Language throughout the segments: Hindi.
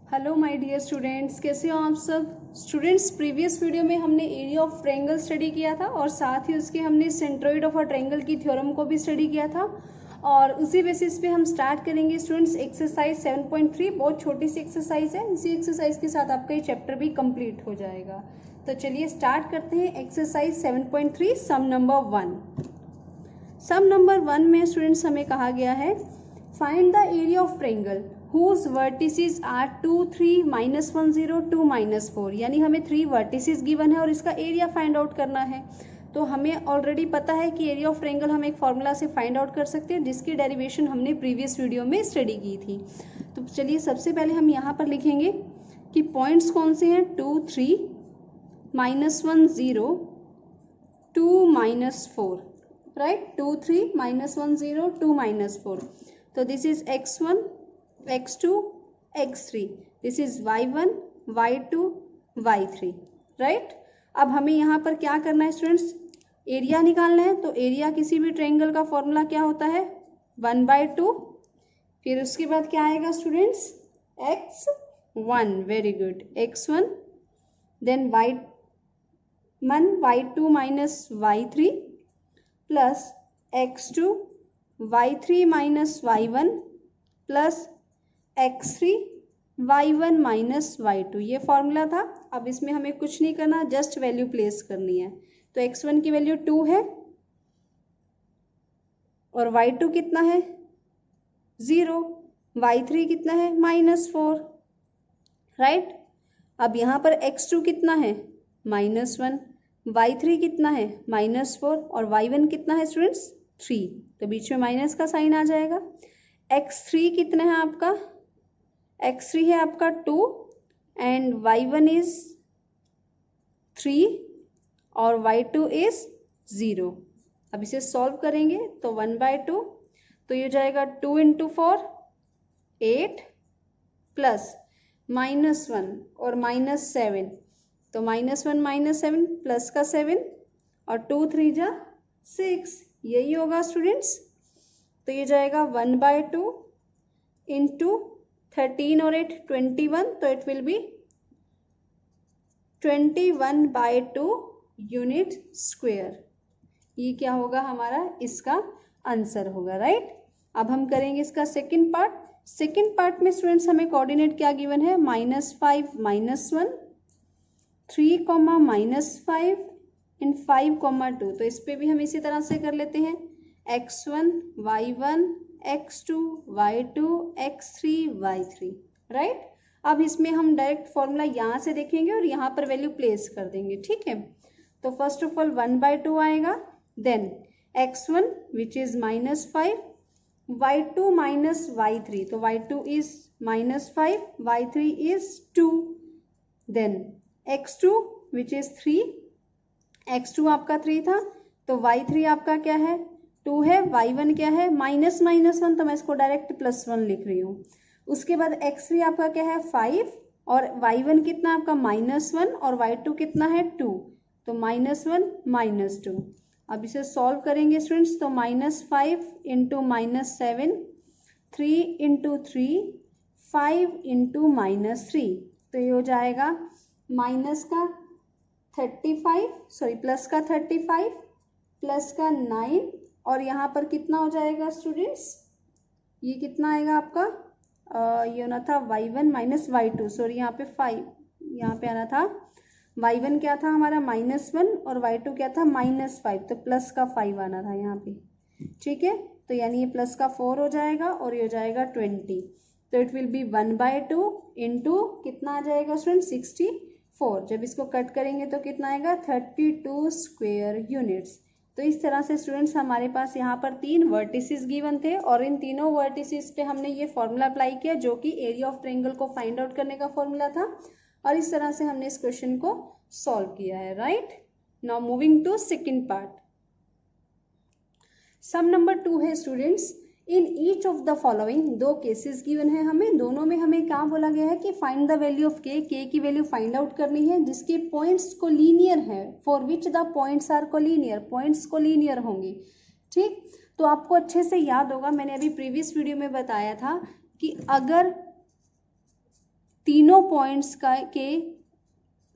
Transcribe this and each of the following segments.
हेलो माय डियर स्टूडेंट्स, कैसे हो आप सब स्टूडेंट्स। प्रीवियस वीडियो में हमने एरिया ऑफ ट्रायंगल स्टडी किया था और साथ ही उसके हमने सेंट्रोइड ऑफ अ ट्रायंगल की थ्योरम को भी स्टडी किया था और उसी बेसिस पे हम स्टार्ट करेंगे स्टूडेंट्स एक्सरसाइज 7.3। बहुत छोटी सी एक्सरसाइज है, इसी एक्सरसाइज के साथ आपका ये चैप्टर भी कंप्लीट हो जाएगा। तो चलिए स्टार्ट करते हैं एक्सरसाइज 7.3 सम नंबर 1। सम नंबर 1 में स्टूडेंट्स हमें कहा गया है find the area of triangle whose vertices are 2, 3, -1, 0, 2, -4। यानी हमें 3 वर्टिसेस गिवन है और इसका एरिया फाइंड आउट करना है। तो हमें ऑलरेडी पता है कि एरिया ऑफ ट्रायंगल हम एक फॉर्मूला से फाइंड आउट कर सकते हैं जिसकी डेरिवेशन हमने प्रीवियस वीडियो में स्टडी की थी। तो चलिए सबसे पहले हम यहाँ पर लिखेंगे कि पॉइंट्स कौन से हैं 2, 3, -1, 0, 2, -4, राइट। 2, 3, -1, 0, 2, -4। तो this is x1, x2, x3, this is y1, y2, y3, right. अब हमें यहाँ पर क्या करना है स्टूडेंट्स, एरिया निकालना है। तो एरिया किसी भी ट्रायंगल का फॉर्मूला क्या होता है 1/2। फिर उसके बाद क्या आएगा students x1, very good, x1, then y1, y2 minus y3 plus x2, y3 minus y1 plus x3, y1 minus y2। ये फॉर्मूला था। अब इसमें हमें कुछ नहीं करना, जस्ट वैल्यू प्लेस करनी है। तो x1 की वैल्यू 2 है और y2 कितना है 0, y3 कितना है -4, राइट। अब यहाँ पर x2 कितना है -1, y3 कितना है -4 और y1 कितना है स्टूडेंट्स 3। तो बीच में माइनस का साइन आ जाएगा। x3 कितना है आपका, x3 है आपका 2 एंड y1 इज 3 और y2 इज 0। अब इसे सॉल्व करेंगे तो 1/2, तो ये जाएगा 2 × 4 8 प्लस -1 और -7, तो -1 -7 प्लस का 7 और 2 3 जा 6, यही होगा स्टूडेंट्स। तो ये जाएगा 1/2 इंटू 13 और 8 21, तो it will be 21/2 unit square. ये क्या होगा हमारा, इसका आंसर होगा, राइट। अब हम करेंगे इसका सेकंड पार्ट। सेकंड पार्ट में स्टूडेंट्स हमें कोऑर्डिनेट क्या गिवन है -5, -1, 3, -5 इन 5, 2। तो इस पे भी हम इसी तरह से कर लेते हैं x1, y1, x2, y2, x3, y3, right. अब इसमें हम डायरेक्ट फॉर्मूला यहाँ से देखेंगे और यहाँ पर वैल्यू प्लेस कर देंगे, ठीक है। तो फर्स्ट ऑफ ऑल 1/2 आएगा, then x1 which is -5, y2 minus y3, तो y2 is -5, y3 is 2, then x2 which is 3, x2 आपका 3 था तो y3 आपका क्या है 2 है, y1 क्या है -1, तो मैं इसको डायरेक्ट +1 लिख रही हूँ। उसके बाद x3 आपका क्या है 5 और y1 कितना आपका -1 और y2 कितना है 2, तो -1 -2। अब इसे सॉल्व करेंगे स्टूडेंट्स, तो -5 × -7, 3 × 3, 5 × -3, तो ये हो जाएगा प्लस का 35 प्लस का 9 और यहाँ पर कितना हो जाएगा स्टूडेंट्स, ये कितना आएगा आपका ये होना था y1 माइनस y2, सॉरी यहाँ पे 5, यहाँ पे आना था y1 क्या था हमारा -1 और y2 क्या था -5, तो प्लस का 5 आना था यहाँ पे, ठीक है। तो यानी ये प्लस का 4 हो जाएगा और ये हो जाएगा 20, तो इट विल बी 1/2 इंटू कितना आ जाएगा स्टूडेंट 64। जब इसको कट करेंगे तो कितना आएगा 32 स्क्वायर यूनिट्स। तो इस तरह से स्टूडेंट्स हमारे पास यहाँ पर 3 वर्टिसेस गिवन थे और इन तीनों वर्टिसेस पे हमने ये फॉर्मूला अप्लाई किया जो कि एरिया ऑफ ट्रायंगल को फाइंड आउट करने का फॉर्मूला था और इस तरह से हमने इस क्वेश्चन को सॉल्व किया है, right. Now moving to second part. Sum number 2 है students, in each of the following, 2 cases given है हमें, दोनों में हमें क्या बोला गया है कि फाइंड द वैल्यू ऑफ के की वैल्यू फाइंड आउट करनी है जिसके पॉइंट्स को लीनियर है, for which the points are collinear, points collinear होंगी, ठीक। तो आपको अच्छे से याद होगा, मैंने अभी प्रीवियस वीडियो में बताया था कि अगर तीनों पॉइंट्स के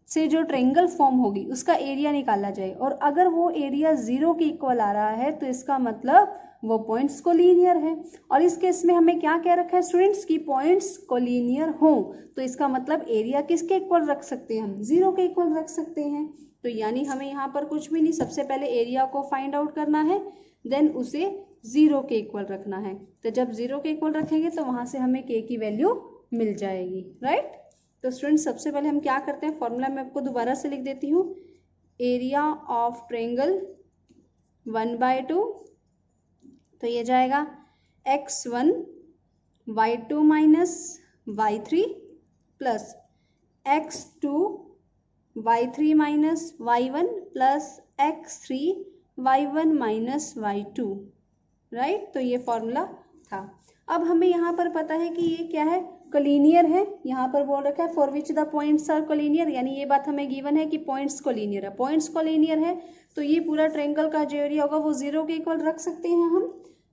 से जो ट्रायंगल फॉर्म होगी उसका एरिया निकाला जाए, और अगर वो एरिया 0 के इक्वल आ रहा है तो इसका मतलब वो पॉइंट्स कोलिनियर है। और इस केस में हमें क्या कह रखा है स्टूडेंट्स कि पॉइंट्स कोलिनियर हो, तो इसका मतलब एरिया किसके इक्वल रख सकते हैं हम, 0 के इक्वल रख सकते हैं। तो यानी हमें यहाँ पर कुछ भी नहीं, सबसे पहले एरिया को फाइंड आउट करना है, देन उसे 0 के इक्वल रखना है। तो जब 0 के इक्वल रखेंगे तो वहां से हमें k की वैल्यू मिल जाएगी, राइट। तो स्टूडेंट्स सबसे पहले हम क्या करते हैं, फॉर्मूला मैं आपको दोबारा से लिख देती हूँ। एरिया ऑफ ट्रायंगल 1/2, तो ये जाएगा x1 y2 minus y3 plus x2 y3 minus y1 plus x3 y1 minus y2, right. तो ये फॉर्मूला था। अब हमें यहाँ पर पता है कि ये क्या है, कोलिनियर है। यहाँ पर बोल रखा है for which the points are collinear, यानी ये बात हमें गिवन है कि पॉइंट्स कोलिनियर है। पॉइंट्स कोलिनियर है तो ये पूरा ट्रायंगल का जो एरिया होगा वो 0 के इक्वल रख सकते हैं हम।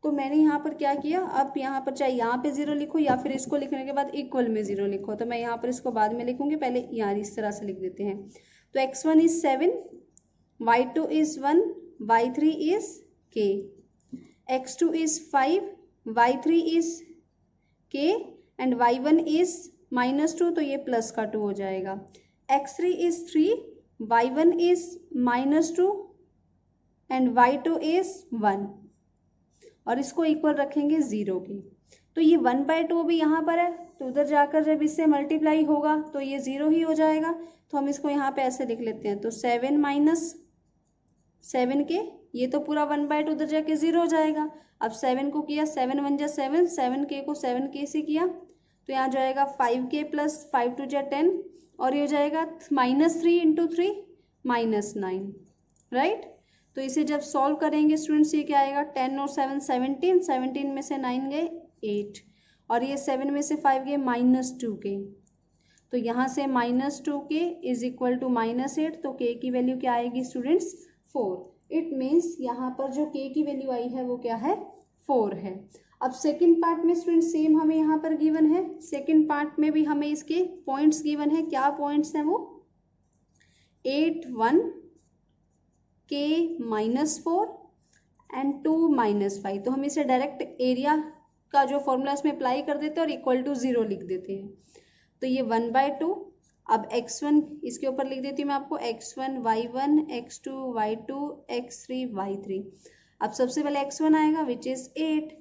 तो मैंने यहाँ पर क्या किया, अब यहाँ पर चाहे यहाँ पे 0 लिखो या फिर इसको लिखने के बाद इक्वल में 0 लिखो, तो मैं यहाँ पर इसको बाद में लिखूंगी, पहले यहाँ इस तरह से लिख देते हैं। तो x1 is 7, y2 is 1, y3 is k, x2 is 5, y3 is k and y1 is -2, तो ये प्लस का 2 हो जाएगा। x3 is 3, y1 is -2 and y2 is 1, और इसको इक्वल रखेंगे 0 के। तो ये 1/2 भी यहाँ पर है, तो उधर जाकर जब इससे मल्टीप्लाई होगा तो ये 0 ही हो जाएगा। तो हम इसको यहाँ पे ऐसे लिख लेते हैं, तो 7 माइनस 7 के, ये तो पूरा 1/2 उधर जाके 0 हो जाएगा। अब 7 को किया, 7 1 जा 7, 7k को 7k से किया, तो यहाँ जाएगा 5k प्लस 5 2 जा 10, और ये हो जाएगा -3 × 3 -9, राइट। तो इसे जब सॉल्व करेंगे स्टूडेंट्स ये क्या आएगा, 10 और 7 17, 17 में से 9 गए 8, और ये 7 में से 5 गए -2k, तो यहाँ से -2k इज इक्वल टू -8, तो k की वैल्यू क्या आएगी स्टूडेंट्स, 4। इट मीन्स यहाँ पर जो k की वैल्यू आई है वो क्या है, 4 है। अब सेकंड पार्ट में स्टूडेंट्स सेम हमें यहाँ पर गिवन है, सेकंड पार्ट में भी हमें इसके पॉइंट्स गिवन है। क्या पॉइंट्स हैं वो, 8 1 k -4 एंड 2 -5। तो हम इसे डायरेक्ट एरिया का जो फॉर्मूला इसमें अप्लाई कर देते हैं और इक्वल टू 0 लिख देते हैं। तो ये 1/2, अब x1 इसके ऊपर लिख देती हूँ मैं आपको, x1 y1 x2 y2 x3 y3। अब सबसे पहले x1 आएगा which is 8,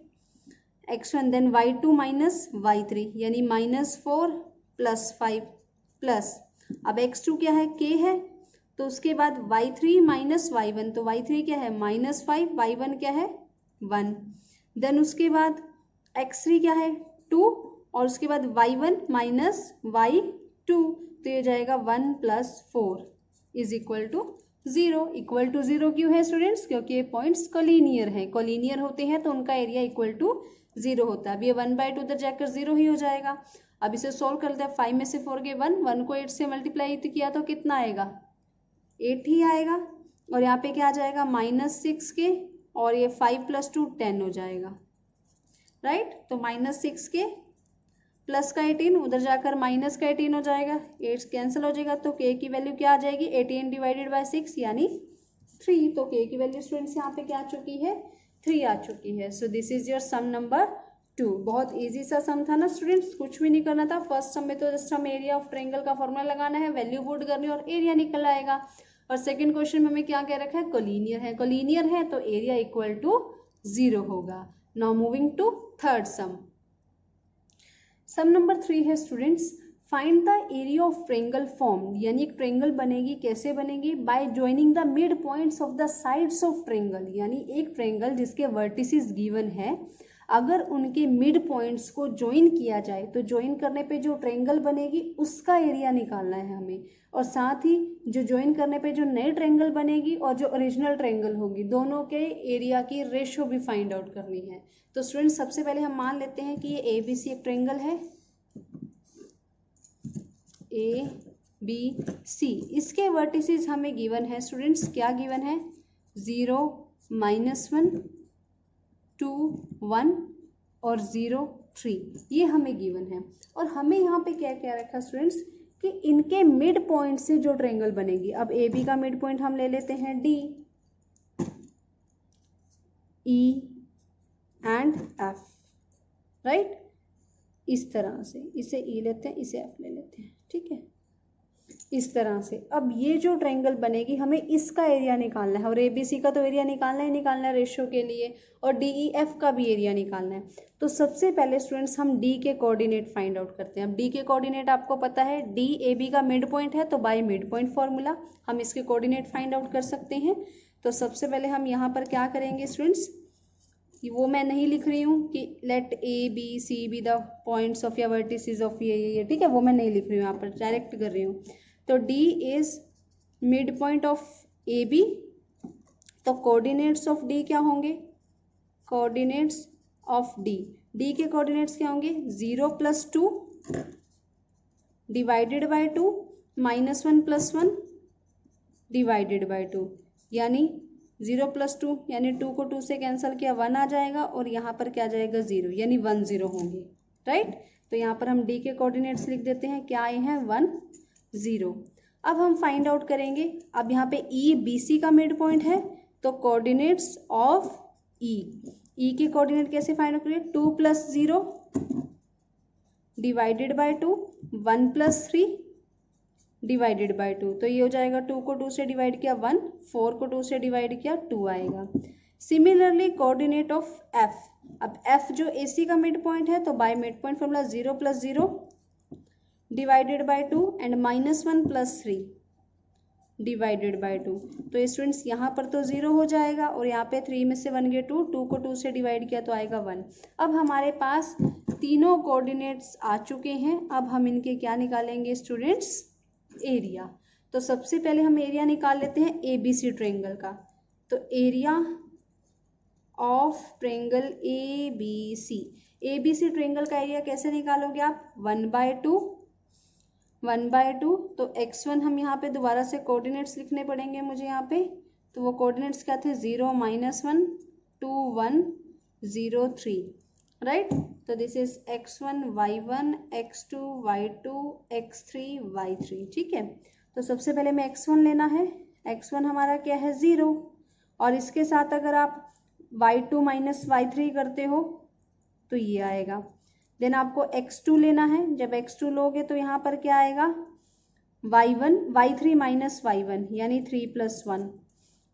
x1 then y2 minus y3 यानी -4 प्लस 5 प्लस, अब x2 क्या है, k है, तो उसके बाद y3 माइनस y1, तो y3 क्या है -5, y1 क्या है 1, देन उसके बाद x3 क्या है 2, और उसके बाद y1 माइनस y2, तो ये जाएगा 1 + 4 is equal to 0। Equal to 0 क्यों है स्टूडेंट्स, क्योंकि ये पॉइंट्स कोलिनियर हैं, कोलिनियर होते हैं तो उनका एरिया इक्वल टू 0 होता है। अब ये 1/2 उधर जाकर 0 ही हो जाएगा। अब इसे सोल्व करते हैं, 5 में से 4 गए 1, 1 को 8 से मल्टीप्लाई किया तो कितना आएगा, 8 ही आएगा, और यहाँ पे क्या आ जाएगा -6 के, और ये 5 + 2 10 हो जाएगा, राइट। तो -6 के प्लस का 18 उधर जाकर माइनस का 18 हो जाएगा, 8 कैंसिल हो जाएगा, तो k की वैल्यू क्या आ जाएगी, 18 डिवाइडेड बाय 6 यानी 3। तो k की वैल्यू स्टूडेंट्स यहाँ पे क्या आ चुकी है, 3 आ चुकी है। So this is your sum number 2। बहुत इजी सा सम था ना स्टूडेंट्स, कुछ भी नहीं करना था। फर्स्ट सम में तो जस्ट हम एरिया ऑफ ट्रायंगल का फॉर्मूला लगाना है, वैल्यू पुट करनी है और एरिया निकल आएगा। और सेकंड क्वेश्चन में हमें क्या कह रखा है, कोलिनियर है, कोलिनियर है तो एरिया इक्वल टू 0 होगा। Now moving to third sum. Sum number 3 है students, find the area of triangle form, यानी एक ट्रायंगल बनेगी, कैसे बनेगी, by joining the mid points of the sides of triangle. यानी एक ट्रायंगल जिसके वर्टिसेस गिवन है, अगर उनके मिड पॉइंट्स को ज्वाइन किया जाए तो ज्वाइन करने पे जो ट्रायंगल बनेगी उसका एरिया निकालना है हमें, और साथ ही जो ज्वाइन करने पे जो नई ट्रायंगल बनेगी और जो ओरिजिनल ट्रायंगल होगी दोनों के एरिया की रेशियो भी फाइंड आउट करनी है। तो स्टूडेंट्स सबसे पहले हम मान लेते हैं कि ये ABC एक ट्रायंगल है, ABC, इसके वर्टिसेस हमें गिवन है स्टूडेंट्स, क्या गिवन है, 0 -1 2 1 और 0 3, ये हमें गिवन है। और हमें यहाँ पे क्या क्या रखा स्टूडेंट्स कि इनके मिड पॉइंट से जो ट्रायंगल बनेगी। अब ए बी का मिड पॉइंट हम ले लेते हैं D, E and F, right. इस तरह से इसे ई लेते हैं, इसे एफ ले लेते हैं, ठीक है, इस तरह से। अब ये जो ट्रायंगल बनेगी हमें इसका एरिया निकालना है, और एबीसी का तो एरिया निकालना है रेशियो के लिए, और डीईएफ का भी एरिया निकालना है। तो सबसे पहले स्टूडेंट्स हम डी के कोऑर्डिनेट फाइंड आउट करते हैं। अब डी के कोऑर्डिनेट आपको पता है, डी ए बी का मिड पॉइंट है, तो बाय मिड पॉइंट फॉर्मूला हम इसके कोऑर्डिनेट फाइंड आउट कर सकते हैं। तो सबसे पहले हम यहाँ पर क्या करेंगे स्टूडेंट्स, वो मैं नहीं लिख रही हूँ कि let A B C be the points of या वर्टिसेस ऑफ ये, ठीक है, वो मैं नहीं लिख रही हूँ, यहाँ पर डायरेक्ट कर रही हूँ। तो D is mid point of A B, तो कोऑर्डिनेट्स ऑफ D क्या होंगे, कोऑर्डिनेट्स ऑफ D के कोऑर्डिनेट्स क्या होंगे, 0 + 2 डिवाइडेड बाय 2 -1 + 1 डिवाइडेड बाय 2, यानी 0 + 2 यानी 2 को 2 से कैंसिल किया, 1 आ जाएगा, और यहाँ पर क्या जाएगा 0, यानी 1 0 होंगे, राइट। तो यहाँ पर हम D के कोऑर्डिनेट्स लिख देते हैं, क्या आए हैं 1 0। अब हम फाइंड आउट करेंगे, अब यहाँ पे ई बी सी का मिड पॉइंट है, तो कोऑर्डिनेट्स ऑफ ई के कोऑर्डिनेट कैसे फाइंड आउट करें, 2 + 0 डिवाइडेड बाय 2, 1 + 3 डिवाइडेड बाय 2, तो ये हो जाएगा 2 को 2 से डिवाइड किया 1, 4 को 2 से डिवाइड किया 2 आएगा। सिमिलरली कोऑर्डिनेट ऑफ एफ, अब एफ जो ए सी का मिड पॉइंट है, तो by mid point formula 0 + 0 divided by 2 and -1 + 3 divided by 2, तो स्टूडेंट्स यहाँ पर तो 0 हो जाएगा, और यहाँ पे 3 में से 1 गए 2, 2 को 2 से डिवाइड किया तो आएगा 1। अब हमारे पास तीनों कोऑर्डिनेट्स आ चुके हैं। अब हम इनके क्या निकालेंगे स्टूडेंट्स, एरिया। तो सबसे पहले हम एरिया निकाल लेते हैं ए बी सी ट्रायंगल का। तो area of triangle A B C triangle का एरिया कैसे निकालोगे आप, 1/2 तो x1 हम यहाँ पे दोबारा से कोऑर्डिनेट्स लिखने पड़ेंगे मुझे यहाँ पे। तो वो कोऑर्डिनेट्स क्या थे, 0 -1 2 1 0 3, राइट। तो this is x1 y1 x2 y2 x3 y3, ठीक है। तो सबसे पहले में x1 लेना है, x1 हमारा क्या है 0, और इसके साथ अगर आप y2 - y3 करते हो तो ये आएगा। देन आपको x2 लेना है, जब x2 लोगे तो यहाँ पर क्या आएगा, y3 - y1 यानी 3 + 1,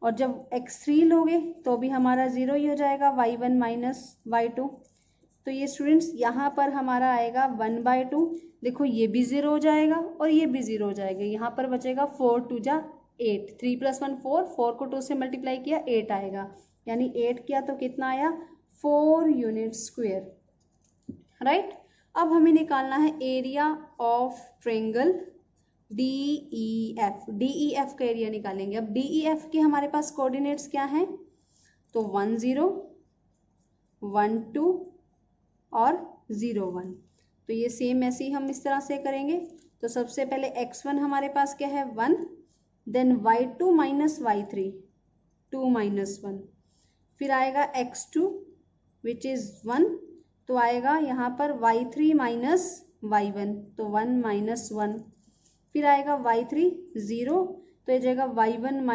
और जब x3 लोगे तो भी हमारा 0 ही हो जाएगा, y1 - y2। तो ये स्टूडेंट्स यहाँ पर हमारा आएगा 1/2, देखो ये भी 0 हो जाएगा और ये भी 0 हो जाएगा, यहाँ पर बचेगा 4 2 जा 8, 3 + 1 4, 4 को 2 से मल्टीप्लाई किया 8 आएगा, यानी 8 किया तो कितना आया 4 यूनिट स्क्वायर, राइट। अब हमें निकालना है एरिया ऑफ ट्रायंगल DEF का एरिया निकालेंगे। अब DEF के हमारे पास कोऑर्डिनेट्स क्या हैं, तो 1 0 1 2 और 0 1, तो ये सेम ऐसे ही हम इस तरह से करेंगे। तो सबसे पहले x1 हमारे पास क्या है 1, देन y2 - y3 2 - 1, फिर आएगा x2 विच इज 1, तो आएगा यहाँ पर y3 - y1, तो 1 - 1, फिर आएगा y3 0, तो ये जाएगा y1 -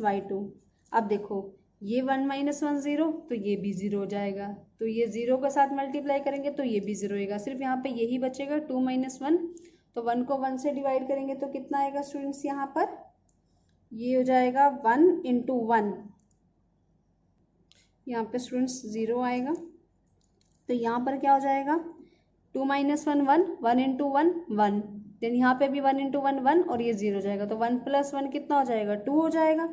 y2। अब देखो ये 1 - 1 0, तो ये भी 0 हो जाएगा, तो ये 0 के साथ मल्टीप्लाई करेंगे तो ये भी 0 होगा, सिर्फ यहाँ पे यही बचेगा 2 - 1, तो 1 को 1 से डिवाइड करेंगे तो कितना आएगा स्टूडेंट्स, यहाँ पर ये हो जाएगा 1 × 1, यहाँ पे स्टूडेंट्स 0 आएगा, तो यहाँ पर क्या हो जाएगा 2 - 1 1, 1 × 1 1, देन यहाँ पे भी 1 × 1 1, और ये 0 हो जाएगा, तो 1 + 1 कितना हो जाएगा 2 हो जाएगा,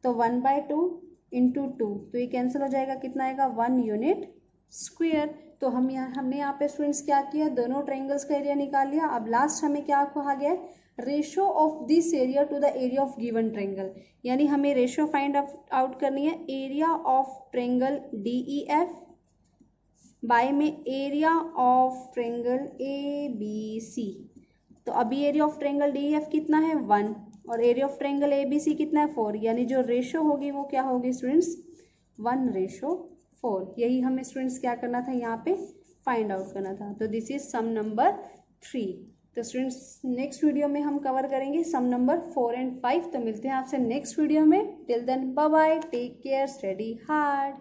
तो 1/2 × 2, तो ये कैंसिल हो जाएगा, कितना आएगा 1 यूनिट स्क्वायर। तो हमने यहाँ पे स्टूडेंट्स क्या किया, दोनों ट्रायंगल्स का एरिया निकाल लिया। अब लास्ट हमें क्या कहा गया है, ratio of this area to the area of given triangle, यानी हमें रेशियो फाइंड आउट करनी है area of triangle DEF by में एरिया ऑफ ट्रायंगल ABC। तो अभी एरिया ऑफ ट्रायंगल DEF कितना है 1, और एरिया ऑफ ट्रायंगल ABC कितना है 4, यानी जो रेशियो होगी वो क्या होगी स्टूडेंट्स 1/4। यही हमें स्टूडेंट्स क्या करना था यहाँ पे फाइंड आउट करना था। तो दिस इज सम नंबर 3। तो स्टूडेंट्स नेक्स्ट वीडियो में हम कवर करेंगे सम नंबर 4 एंड 5। तो मिलते हैं आपसे नेक्स्ट वीडियो में। Till then bye bye, take care, study hard.